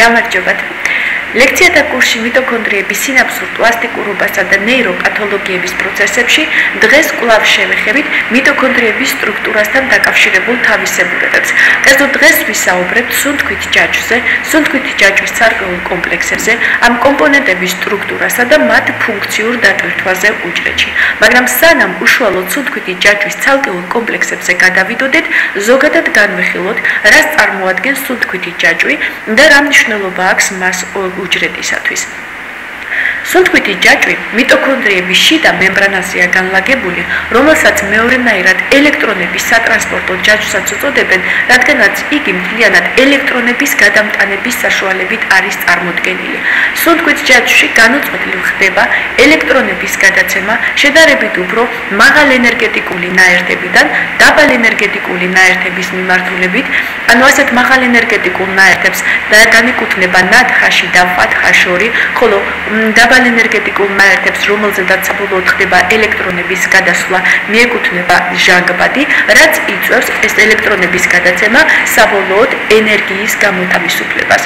გამარჯობათ. ლექციათა კურსში მიტოქონდრიების სინაფსურ პლასტიკურობასა და ნეიროპათოლოგიების პროცესებში დღეს კვლავ შევეხებით მიტოქონდრიების სტრუქტურასთან დაკავშირებულ თავისებურებებს. კერძოდ დღეს ვისაუბრებთ სუნთქვით ჯაჭვზე, სუნთქვითი ჯაჭვის ცალკეულ კომპლექსებზე, ამ კომპონენტების სტრუქტურასა და მათ ფუნქციურ დატვირთვაზე უჯრედში. მაგრამ სანამ უშუალოდ სუნთქვითი ჯაჭვის ცალკეულ კომპლექსებზე გადავიდოდეთ, ზოგადად განვიხილოთ, რას წარმოადგენს სუნთქვითი ჯაჭვი და რა მნიშვნელობა აქვს მას უჯრედისათვის. სუნთქვითი ჯაჭვი მიტოქონდრიების შიდა მემბრანაზეა განლაგებული, რომელსაც მეორენაირად ელექტრონების სატრანსპორტო ჯაჭვსაც უწოდებენ, რადგანაც იგი მთლიანად ელექტრონების გადამტანების საშუალებით არის წარმოდგენილი. სუნთქვით ჯაჭვში განუწყვეტლივ ხდება ელექტრონების გადაცემა შედარებით უფრო მაღალენერგეტიკული ნაერთებიდან დაბალენერგეტიკული ნაერთების მიმართულებით, ანუ ასეთ მაღალენერგეტიკულ ნაერთებს განეკუთვნება ნათხაში და ფათხაშორი, ხოლო დაბალენერგეტიკულ ნაერთებს, რომელზედაც საბოლოოდ ხდება ელექტრონების გადასვლა, მიეკუთვნება ჟანგბადი, რაც იწვევს ეს ელექტრონების გადაცემა საბოლოოდ ენერგიის გამოთავისუფლებას.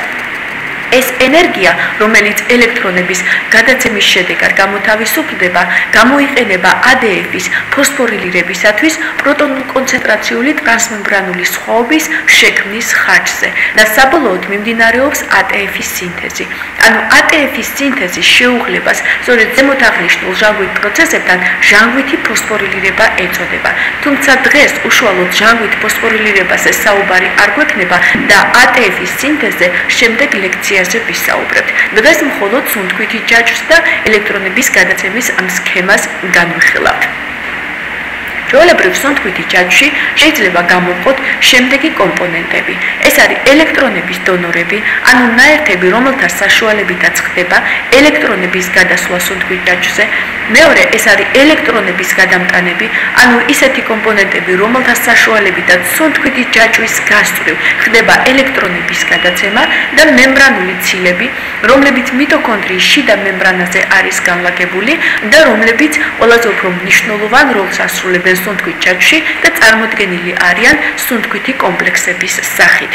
ეს ენერგია, რომელიც ელექტრონების გადაცემის შედეგად გამოთავისუფლდება, გამოიყენება ADF-ის ფოსფორილირებისათვის პროტონულ კონცენტრაციული ტრანსმემბრანული სხვაობის შექმნის ხარჯზე და საბოლოოდ მიმდინარეობს ATF-ის სინთეზი. ანუ ATF-ის სინთეზის შეუღლებას სწორედ ზემოთ აღნიშნულ ჟანგვით პროცესებთან ჟანგვითი ფოსფორილირება ეწოდება. თუმცა დღეს უშუალოდ ჟანგვით ფოსფორილირებაზე საუბარი არ გვექნება და ATF-ის სინთეზზე შემდეგ ლექციაზე ვისაუბრებთ. დღეს მხოლოდ სუნთქვითი ჯაჭვს და ელექტრონების გადაცემის ამ სქემას განვიხილავთ. ჩვეულებრივ სუნთქვითი ჯაჭვში შეიძლება გამოვყოთ შემდეგი კომპონენტები. ეს არის ელექტრონების დონორები, ანუ ნაერთები, რომელთა საშუალებითაც ხდება ელექტრონების გადასვლა სუნთქვით ჯაჭვზე. მეორე, ეს არის ელექტრონების გადამტანები, ანუ ისეთი კომპონენტები, რომელთა საშუალებითაც სუნთქვითი ჯაჭვის გასწვრივ ხდება ელექტრონების გადაცემა და მემბრანული ცილები, რომლებიც მიტოქონდრიის შიდა მემბრანაზე არის განლაგებული და რომლებიც ყველაზე უფრო მნიშვნელოვან როლს ასრულებენ სუნთქვით ჯაჭვში და წარმოდგენილი არიან სუნთქვითი კომპლექსების სახით.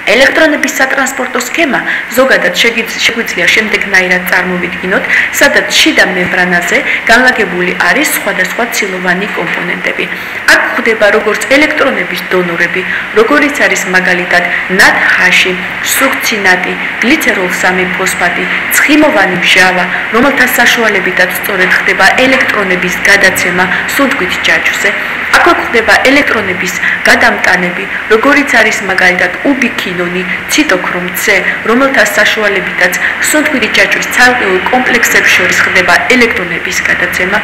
ელექტრონების სატრანსპორტო სქემა ზოგადად შეგვიძლია შემდეგნაირად წარმოვიდგინოთ, სადაც შიდა მემბრანაზე განლაგებული არის სხვადასხვა ცილოვანი კომპონენტები. აქ გვხვდება როგორც ელექტრონების დონორები, როგორიც არის მაგალითად ნათხაში, სუქცინატი, გლიცეროლ 3 ფოსფატი, ცხიმოვანი მჟავა, რომელთა საშუალებითაც სწორედ ხდება ელექტრონების გადაცემა სუნთქვით ჯაჭვზე. აქ გვხვდება ელექტრონების გადამტანები, როგორიც არის მაგალითად უბიქინონი, ციტოქრომ C, რომელთა საშუალებითაც სუნთქვითი ჯაჭვის ცალკეულ კომპლექსებს შორის ხდება ელექტრონების გადაცემა,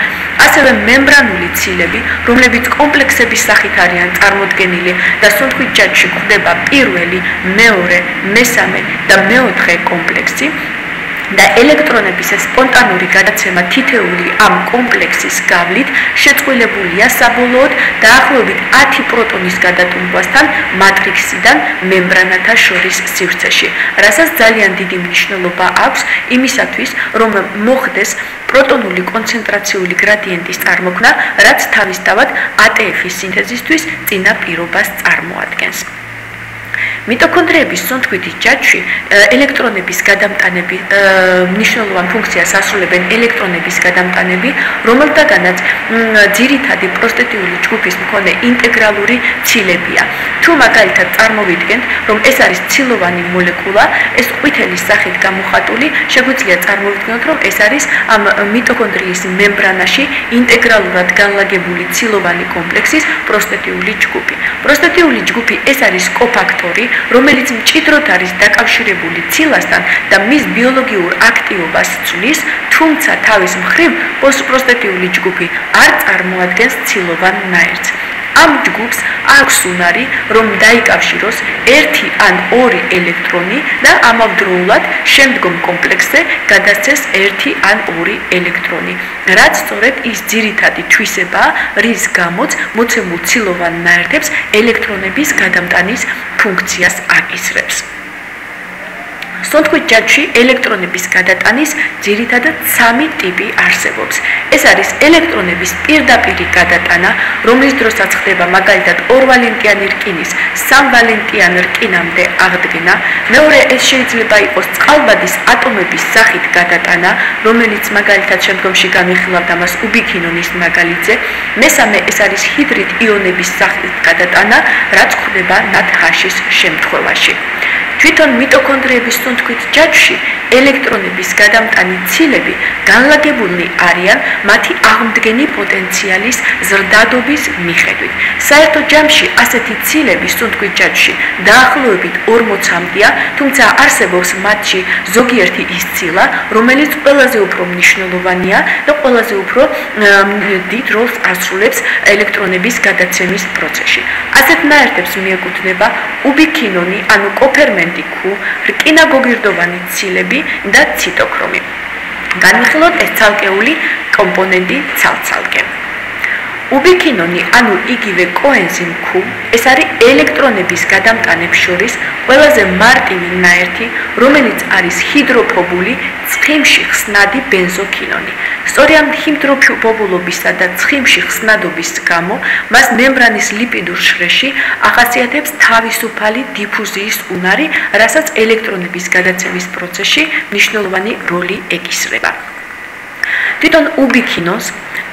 ასევე მემბრანული ცილები, რომლებიც კომპლექსების სახით არიან წარმოდგენილი და სუნთქვით ჯაჭვში გვხვდება პირველი, მეორე, მესამე და მეოთხე კომპლექსი. და ელექტრონების სპონტანური გადაცემა თითეული ამ კომპლექსის გავლით შეწყვილებულია საბოლოოდ დაახლოებით 10 პროტონის გადატუმბასთან მატრიქსიდან მემბრანათა შორის სივრცეში, რასაც ძალიან დიდი მნიშვნელობა აქვს იმისათვის, რომ მოხდეს პროტონული კონცენტრაციული გრადიენტის წარმოქმნა, რაც თავისთავად ATF-ის სინთეზისთვის წინა პირობას წარმოადგენს. მიტოქონდრიების სუნთქვითი ჯაჭვში ელექტრონების გადამტანები მნიშვნელოვან ფუნქციას ასრულებენ ელექტრონების გადამტანები, რომელთაგანაც ძირითადი პროსტატიული ჯგუფის მქონე ინტეგრალური ცილებია. თუ მაგალითად წარმოვიდგენთ, რომ ეს არის ცილოვანი მოლეკულა, ეს ყვითელი სახით გამოხატული, შეგვიძლია წარმოვიდგინოთ, რომ ეს არის ამ მიტოქონდრიის მემბრანაში ინტეგრალურად განლაგებული ცილოვანი კომპლექსის პროსტატიული ჯგუფი. პროსტატიული ჯგუფი ეს არის კოფაქტორი, რომელიც მჭიდროდ არის დაკავშირებული ცილასთან და მის ბიოლოგიურ აქტივობას ცვლის, თუმცა თავის მხრივ პროსტატიული ჯგუფი არ წარმოადგენს ცილოვან ნაერთს. ამ ჯგუფს აქვს უნარი, რომ დაიკავშიროს ერთი ან ორი ელექტრონი და ამავდროულად შემდგომ კომპლექსზე გადასცეს ერთი ან ორი ელექტრონი, რაც სწორედ ის ძირითადი თვისებაა, რის გამოც მოცემულ ცილოვან ნაერთებს ელექტრონების გადამტანის ფუნქციას აკისრებს. სუნთქვით ჯაჭვში ელექტრონების გადატანის ძირითადად 3 ტიპი არსებობს. ეს არის ელექტრონების პირდაპირი გადატანა, რომლის დროსაც ხდება მაგალითად 2 ვალენტიანი რკინის 3 ვალენტიან რკინამდე აღდგენა. მეორე, ეს შეიძლება იყოს წყალბადის ატომების სახით გადატანა, რომელიც მაგალითად შემდგომში განვიხილავთ ამას უბიქინონის მაგალითზე. მესამე, ეს არის ჰიდრიდ იონების სახით გადატანა, რაც ხდება ნატრატის შემთხვევაში. თვითონ მიტოქონდრიების სუნთქვით ჯაჭვში ელექტრონების გადამტანი ცილები განლაგებულნი არიან მათი აღმდგენი პოტენციალის ზრდადობის მიხედვით. საერთო ჯამში ასეთი ცილები სუნთქვით ჯაჭვში დაახლოებით 40-მდეა, თუმცა არსებობს მათში ზოგიერთი ის ცილა, რომელიც ყველაზე უფრო მნიშვნელოვანია და ყველაზე უფრო დიდ როლს ასრულებს ელექტრონების გადაცემის პროცესში. ასეთ ნაერთებს მიეკუთვნება უბიქინონი, ანუ კოფერმენტი Q, რკინა-გოგირდოვანი ცილები და ციტოქრომი. განვიხილოთ ეს ცალკეული კომპონენტი ცალ-ცალკე. უბიქინონი, ანუ იგივე კოენზიმ Q, ეს არის ელექტრონების გადამტანებს შორის ყველაზე მარტივი ნაერთი, რომელიც არის ჰიდროფობული ცხიმში ხსნადი ბენზოქინონი. სწორედ ჰიდროფობულობისა და ცხიმში ხსნადობის გამო მას მემბრანის ლიპიდურ შრეში ახასიათებს თავისუფალი დიფუზიის უნარი, რასაც ელექტრონების გადაცემის პროცესში მნიშვნელოვანი როლი ეკისრება. თვითონ უბიქინონს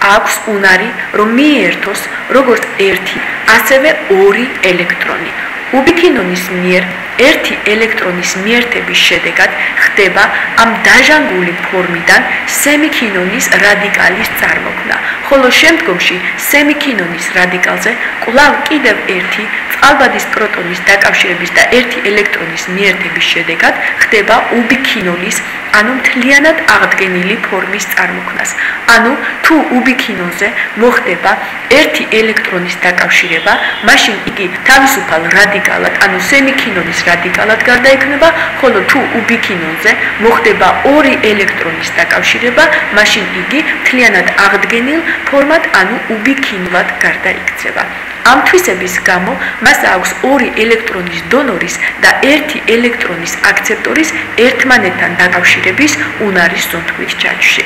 აქვს უნარი, რომ მიერთოს როგორც ერთი, ასევე ორი ელექტრონი. უბიქინონის მიერ ერთი ელექტრონის მიერთების შედეგად ხდება ამ დაჟანგული ფორმიდან სემიქინონის რადიკალის წარმოქმნა, ხოლო შემდგომში სემიქინონის რადიკალზე კვლავ კიდევ ერთი წყალბადის პროტონის დაკავშირების და ერთი ელექტრონის მიერთების შედეგად ხდება უბიქინოლის, ანუ მთლიანად აღდგენილი ფორმის წარმოქმნას. ანუ თუ უბიქინონზე მოხდება ერთი ელექტრონის დაკავშირება, მაშინ იგი თავისუფალ რადიკალად, ანუ სემიქინონის რადიკალად გარდაიქმნება, ხოლო თუ უბიქინონზე მოხდება ორი ელექტრონის დაკავშირება, მაშინ იგი მთლიანად აღდგენილ ფორმად, ანუ უბიქინლად გარდაიქცევა. ამ თვისების გამო მას აქვს ორი ელექტრონის დონორის და ერთი ელექტრონის აქცეპტორის ერთმანეთთან დაკავშირების უნარი სუნთქვით ჯაჭვში.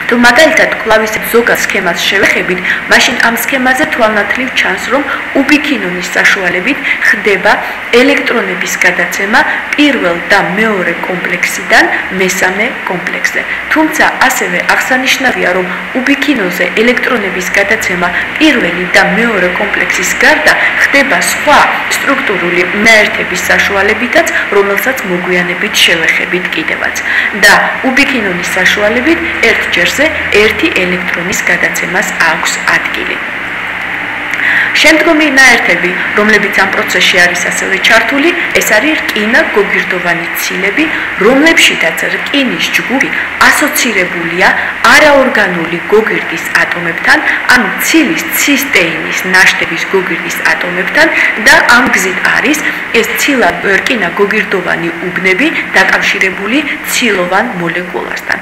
თუ მაგალითად კვლავის ზოგად სქემას შევეხებით, მაშინ ამ სქემაზე თვალნათლივ ჩანს, რომ უბიქინონის საშუალებით ხდება ელექტრონების გადაცემა პირველ და მეორე კომპლექსიდან მესამე კომპლექსზე. თუმცა ასევე აღსანიშნავია, რომ უბიქინონზე ელექტრონების გადაცემა პირველი და მეორე კომპლექსის გარდა ხდება სხვა სტრუქტურული ნაერთების საშუალებითაც, რომელსაც მოგვიანებით შევეხებით კიდევაც. და უბიქინონის საშუალებით ერთჯერ ერთი ელექტრონის გადაცემას აქვს ადგილი. შემდგომი ნაერთები, რომლებიც ამ პროცესში არის ასევე ჩართული, ეს არის რკინა-გოგირდოვანი ცილები, რომლებშიც რკინის ჯგუფი ასოცირებულია არაორგანული გოგირდის ატომებთან, ანუ ცილის ცისტეინის ნაშთების გოგირდის ატომებთან და ამ გზით არის ეს ცილა რკინა-გოგირდოვანი უბნები დაკავშირებული ცილოვან მოლეკულასთან.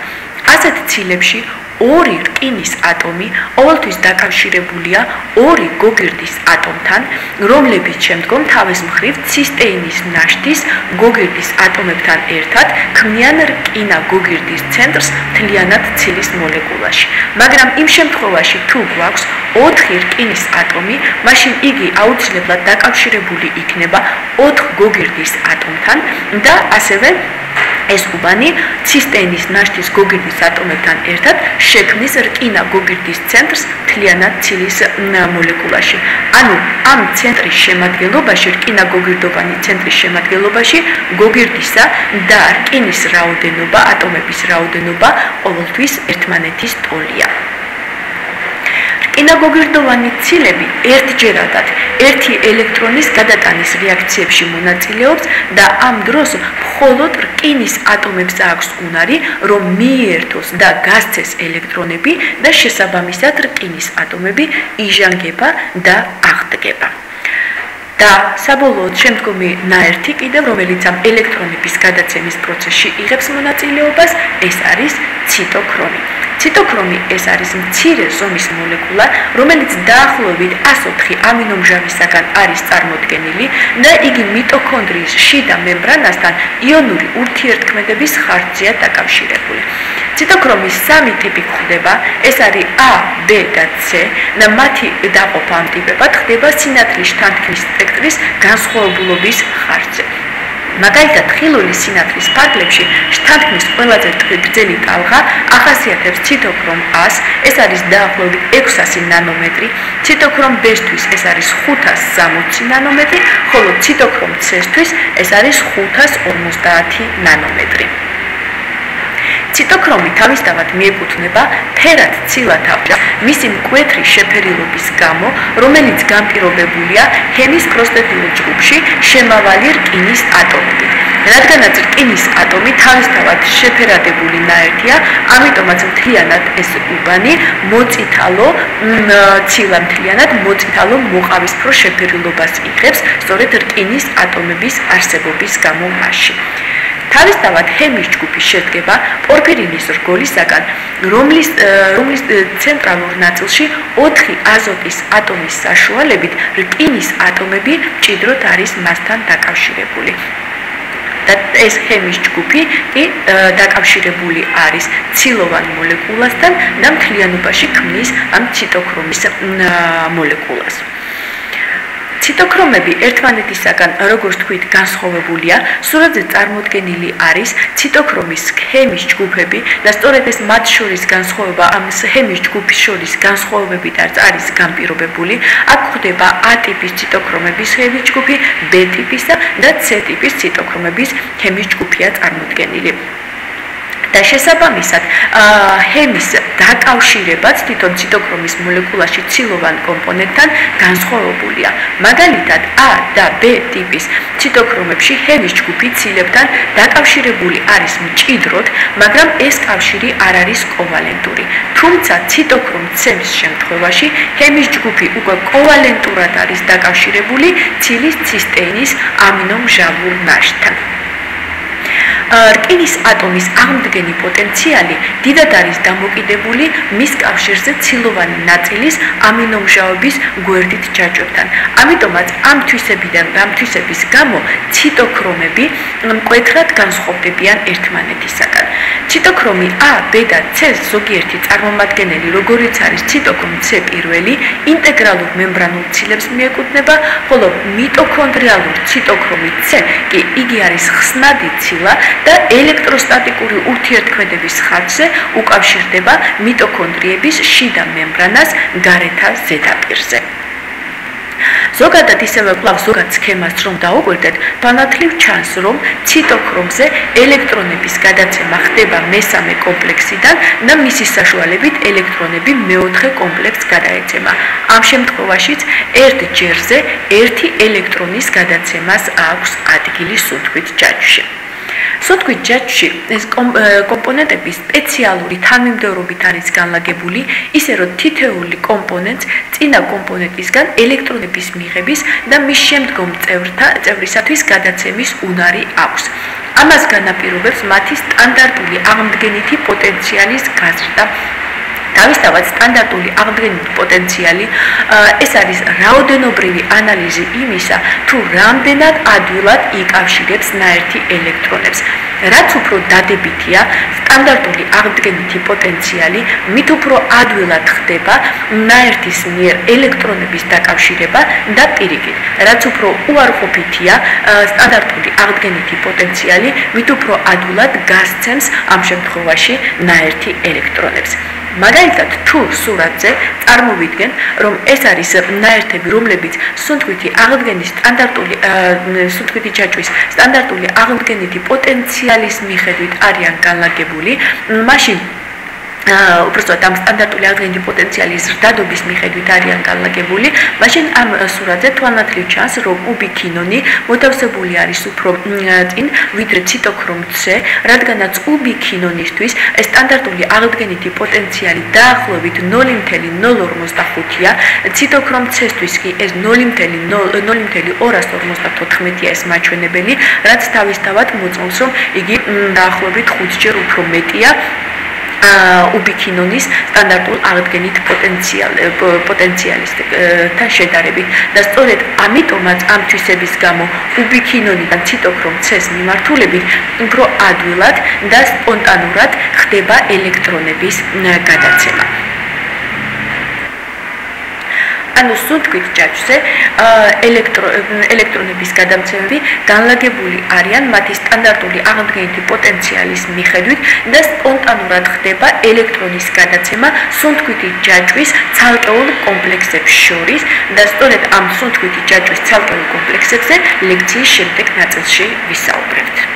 ასეთ ცილებში ორი რკინის ატომი ყოველთვის დაკავშირებულია ორი გოგირდის ატომთან, რომლებიც შემდგომ თავის მხრივ ცისტეინის ნაშთის გოგირდის ატომებთან ერთად ქმნიან რკინა-გოგირდის ცენტრს მთლიანად ცილის მოლეკულაში. მაგრამ იმ შემთხვევაში, თუ გვაქვს 4 რკინის ატომი, მაშინ იგი აუცილებლად დაკავშირებული იქნება 4 გოგირდის ატომთან და ასევე ეს უბანი ცისტეინის ნაშთის გოგირდის ატომებთან ერთად შექმნის რკინა-გოგირდის ცენტრს მთლიანად ცილის მოლეკულაში. ანუ ამ ცენტრის შემადგენლობაში, რკინა-გოგირდოვანი ცენტრის შემადგენლობაში გოგირდისა და რკინის რაოდენობა, ატომების რაოდენობა ყოველთვის ერთმანეთის ტოლია. რკინა-გოგირდოვანი ცილები ერთჯერადად ერთი ელექტრონის გადატანის რეაქციებში მონაწილეობს და ამ დროს მხოლოდ რკინის ატომებს აქვს უნარი, რომ მიერთოს და გასცეს ელექტრონები და შესაბამისად რკინის ატომები იჟანგება და აღდგება. და საბოლოოდ შემდგომი ნაერთი კიდევ, რომელიც ამ ელექტრონების გადაცემის პროცესში იღებს მონაწილეობას, ეს არის ციტოქრომი. ციტოქრომი ეს არის მცირე ზომის მოლეკულა, რომელიც დაახლოებით 104 ამინომჟავისაგან არის წარმოდგენილი და იგი მიტოქონდრიის შიდა მემბრანასთან იონური ურთიერთქმედების ხარჯზეა დაკავშირებული. ციტოქრომის სამი ტიპი გვხვდება, ეს არის A, B და C და მათი დაყოფა ამ ტიპებად ხდება სინათლის შთანთქმის სპექტრის განსხვავებულობის ხარჯზე. მაგალითად, ხილული სინათლის ფარგლებში შთანთქმის ყველაზე გრძელი ტალღა ახასიათებს ციტოქრომ A-ს, ეს არის დაახლოებით 600 ნანომეტრი, ციტოქრომ B-ისთვის ეს არის 560 ნანომეტრი, ხოლო ციტოქრომ C-ისთვის ეს არის 550 ნანომეტრი. ციტოქრომი თავისთავად მიეკუთვნება ფერად ცილად აბჯრს, მისი მკვეთრი შეფერილობის გამო, რომელიც განპირობებულია ჰემის პროსტატიულ ჯგუფში შემავალი რკინის ატომებით. რადგანაც რკინის ატომი თავისთავად შეფერადებული ნაერთია, ამიტომაც მთლიანად ეს უბანი მოწითალო, ცილა მთლიანად მოწითალო მოყავისფრო შეფერილობას იღებს, სწორედ რკინის ატომების არსებობის გამო მასში. თავისთავად ჰემის ჯგუფი შედგება პორფირინის რგოლისაგან, რომლის ცენტრალურ ნაწილში 4 აზოტის ატომის საშუალებით რკინის ატომები მჭიდროდ არის მასთან დაკავშირებული. და ეს ჰემის ჯგუფი დაკავშირებული არის ცილოვან მოლეკულასთან და მთლიანობაში ქმნის ამ ციტოქრომის მოლეკულას. ციტოქრომები ერთმანეთისაგან, როგორც თქვით, განსხვავებულია, სურათზე წარმოდგენილი არის ციტოქრომის ჰემის ჯგუფები და სწორედ ეს მათ შორის განსხვავება, ამ ჰემის ჯგუფის შორის განსხვავებებით არის განპირობებული. აქ გვხვდება A ტიპის ციტოქრომების ჰემის ჯგუფი, B ტიპისა და C ტიპის ციტოქრომების ჰემის ჯგუფია წარმოდგენილი. და შესაბამისად, ჰემის დაკავშირებაც თვითონ ციტოქრომის მოლეკულაში ცილოვან კომპონენტთან განსხვავებულია. მაგალითად, A და B ტიპის ციტოქრომებში ჰემის ჯგუფი ცილებთან დაკავშირებული არის მჭიდროდ, მაგრამ ეს კავშირი არ არის კოვალენტური. თუმცა ციტოქრომ C-ის შემთხვევაში ჰემის ჯგუფი უკვე კოვალენტურად არის დაკავშირებული ცილის ცისტეინის ამინომჟავურ ნაშთთან. რკინის ატომის აღმდგენი პოტენციალი დიდად არის დამოკიდებული მის კავშირზე ცილოვანი ნაწილის ამინომჟავების გვერდით ჯაჭვებთან. ამიტომაც ამ თვისების გამო ციტოქრომები მკვეთრად განსხვავდებიან ერთმანეთისაგან. ციტოქრომი A, B და C ზოგიერთი წარმომადგენელი, როგორიც არის ციტოქრომ C პირველი, ინტეგრალურ მემბრანულ ცილებს მიეკუთვნება, ხოლო მიტოქონდრიალურ ციტოქრომი C კი იგი არის ხსნადი ცილა და ელექტროსტატიკური ურთიერთქმედების ხარჯზე უკავშირდება მიტოქონდრიების შიდა მემბრანას გარეთა ზედაპირზე. ზოგადად ისევე კვლავ ზოგად სქემას რომ დაუკვირდეთ, განათლივ ჩანს, რომ ციტოქრომზე ელექტრონების გადაცემა ხდება მესამე კომპლექსიდან და მისი საშუალებით ელექტრონები მეოთხე კომპლექსს გადაეცემა. ამ შემთხვევაშიც ერთ ჯერზე ერთი ელექტრონის გადაცემას აქვს ადგილი სუნთქვით ჯაჭვში. სუნთქვით ჯაჭვში ეს კომპონენტები სპეციალური თანმიმდევრობით არის განლაგებული, ისე რომ თითოეული კომპონენტს წინა კომპონენტისგან ელექტრონების მიღების და მის შემდგომ წევრისათვის გადაცემის უნარი აქვს. ამას განაპირობებს მათი სტანდარტული აღმდგენითი პოტენციალის გაზრდა. თავისთავად სტანდარტული აღმდგენითი პოტენციალი ეს არის რაოდენობრივი ანალიზი იმისა, თუ რამდენად ადვილად იკავშირებს ნაერთი ელექტრონებს. რაც უფრო დადებითია სტანდარტული აღმდგენითი პოტენციალი, მით უფრო ადვილად ხდება ნაერთის მიერ ელექტრონების დაკავშირება და პირიქით. რაც უფრო უარყოფითია სტანდარტული აღმდგენითი პოტენციალი, მით უფრო ადვილად გასცემს ამ შემთხვევაში ნაერთი ელექტრონებს. მაგალითად, თუ სურათზე წარმოვიდგენ, რომ ეს არის ნაერთები, რომლებიც სუნთქვითი აღდგენის სუნთქვითი ჯაჭვის სტანდარტული აღდგენითი პოტენციალის მიხედვით არიან განლაგებული, მაშინ უბრალოდ ამ სტანდარტული აღდგენითი პოტენციალის ზრდადობის მიხედვით არიან განლაგებული, მაშინ ამ სურათზე თვალნათლივ ჩანს, რომ უბიქინონი მოთავსებული არის უფრო წინ, ვიდრე ციტოქრომ C, რადგანაც უბიქინონისთვის სტანდარტული აღდგენითი პოტენციალი დაახლოებით 0.045-ია, ციტოქრომ C-თვის კი ეს 0.254-ია ეს მაჩვენებელი, რაც თავისთავად მოწმობს, რომ იგი დაახლოებით 5 ჯერ უფრო მეტია უბიქინონის სტანდარტულ აღდგენით პოტენციალისთან შედარებით და სწორედ ამიტომაც ამ თვისების გამო უბიქინონიდან ციტოქრომ C-ს მიმართულებით უფრო ადვილად და სპონტანურად ხდება ელექტრონების გადაცემა. ანუ სუნთქვით ჯაჭვზე ელექტრონების გადამცემები განლაგებული არიან მათი სტანდარტული აღდგენითი პოტენციალის მიხედვით და სპონტანურად ხდება ელექტრონის გადაცემა სუნთქვითი ჯაჭვის ცალკეულ კომპლექსებს შორის და სწორედ ამ სუნთქვითი ჯაჭვის ცალკეულ კომპლექსებზე ლექციის შემდეგ ნაწილში ვისაუბრებთ.